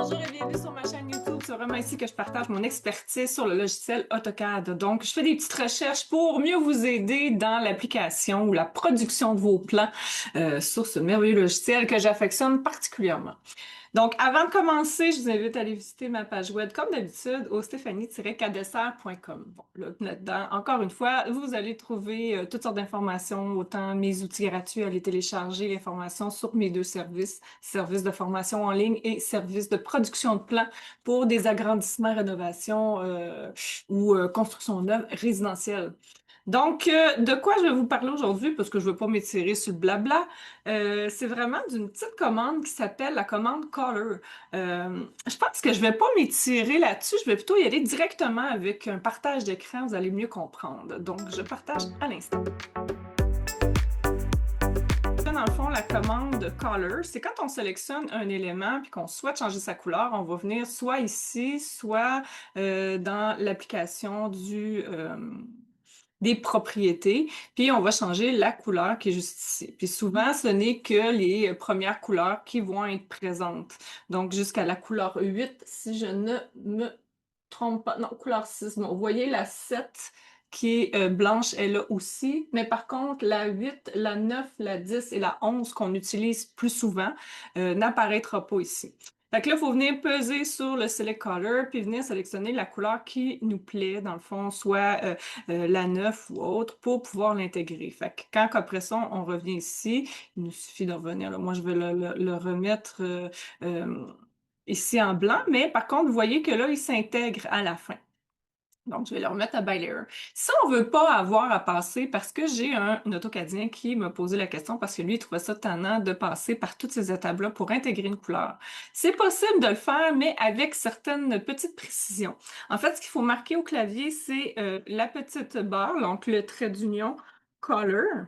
Bonjour et bienvenue sur ma chaîne YouTube. C'est vraiment ici que je partage mon expertise sur le logiciel AutoCAD. Donc, je fais des petites recherches pour mieux vous aider dans l'application ou la production de vos plans sur ce merveilleux logiciel que j'affectionne particulièrement. Donc, avant de commencer, je vous invite à aller visiter ma page web, comme d'habitude, au stéphanie-cadessert.com. Bon, là-dedans, encore une fois, vous allez trouver toutes sortes d'informations, autant mes outils gratuits à les télécharger, l'information sur mes deux services, services de formation en ligne et services de production de plans pour des agrandissements, rénovations ou construction neuve résidentielle. Donc, de quoi je vais vous parler aujourd'hui, parce que je ne veux pas m'étirer sur le blabla, c'est vraiment d'une petite commande qui s'appelle la commande Color. Je pense que je ne vais pas m'étirer là-dessus, je vais plutôt y aller directement avec un partage d'écran, vous allez mieux comprendre. Donc, je partage à l'instant. Dans le fond, la commande Color, c'est quand on sélectionne un élément puis qu'on souhaite changer sa couleur, on va venir soit ici, soit dans l'application des propriétés, puis on va changer la couleur qui est juste ici. Puis souvent, ce n'est que les premières couleurs qui vont être présentes. Donc, jusqu'à la couleur 8, si je ne me trompe pas. Non, couleur 6. Bon, vous voyez, la 7 qui est blanche est là aussi. Mais par contre, la 8, la 9, la 10 et la 11 qu'on utilise plus souvent n'apparaîtra pas ici. Fait que là, il faut venir peser sur le Select Color puis venir sélectionner la couleur qui nous plaît, dans le fond, soit la 9 ou autre, pour pouvoir l'intégrer. Fait que quand après ça, on revient ici, il nous suffit de revenir là. Moi, je vais le remettre ici en blanc, mais par contre, vous voyez que là, il s'intègre à la fin. Donc, je vais le remettre à By Layer. Si on ne veut pas avoir à passer, parce que j'ai un AutoCADien qui m'a posé la question parce que lui, il trouvait ça tannant de passer par toutes ces étapes-là pour intégrer une couleur. C'est possible de le faire, mais avec certaines petites précisions. En fait, ce qu'il faut marquer au clavier, c'est la petite barre, donc le trait d'union Color.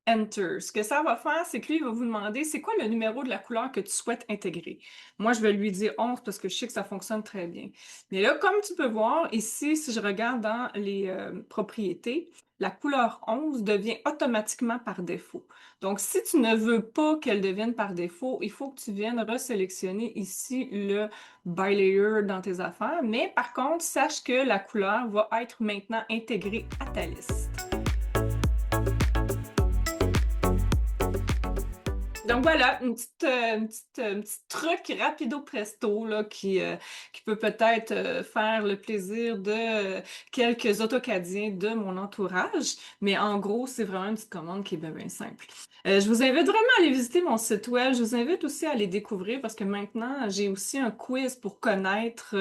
Enter. Ce que ça va faire, c'est que lui, il va vous demander c'est quoi le numéro de la couleur que tu souhaites intégrer. Moi, je vais lui dire 11 parce que je sais que ça fonctionne très bien. Mais là, comme tu peux voir, ici, si je regarde dans les propriétés, la couleur 11 devient automatiquement par défaut. Donc, si tu ne veux pas qu'elle devienne par défaut, il faut que tu viennes resélectionner ici le By Layer dans tes affaires. Mais par contre, sache que la couleur va être maintenant intégrée à ta liste. Donc voilà, un petit truc rapido presto là, qui peut peut-être faire le plaisir de quelques AutoCADiens de mon entourage. Mais en gros, c'est vraiment une petite commande qui est bien, bien simple. Je vous invite vraiment à aller visiter mon site web. Je vous invite aussi à aller découvrir parce que maintenant, j'ai aussi un quiz pour connaître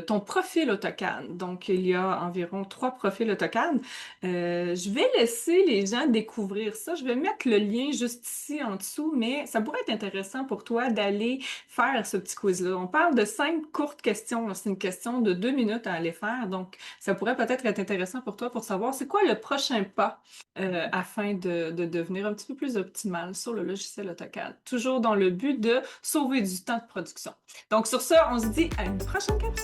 ton profil AutoCAD. Donc, il y a environ 3 profils AutoCAD. Je vais laisser les gens découvrir ça. Je vais mettre le lien juste ici en dessous, mais ça pourrait être intéressant pour toi d'aller faire ce petit quiz-là. On parle de 5 courtes questions. C'est une question de 2 minutes à aller faire. Donc, ça pourrait peut-être être intéressant pour toi pour savoir c'est quoi le prochain pas afin de devenir un petit peu plus optimal sur le logiciel AutoCAD. Toujours dans le but de sauver du temps de production. Donc, sur ça, on se dit à une prochaine capsule!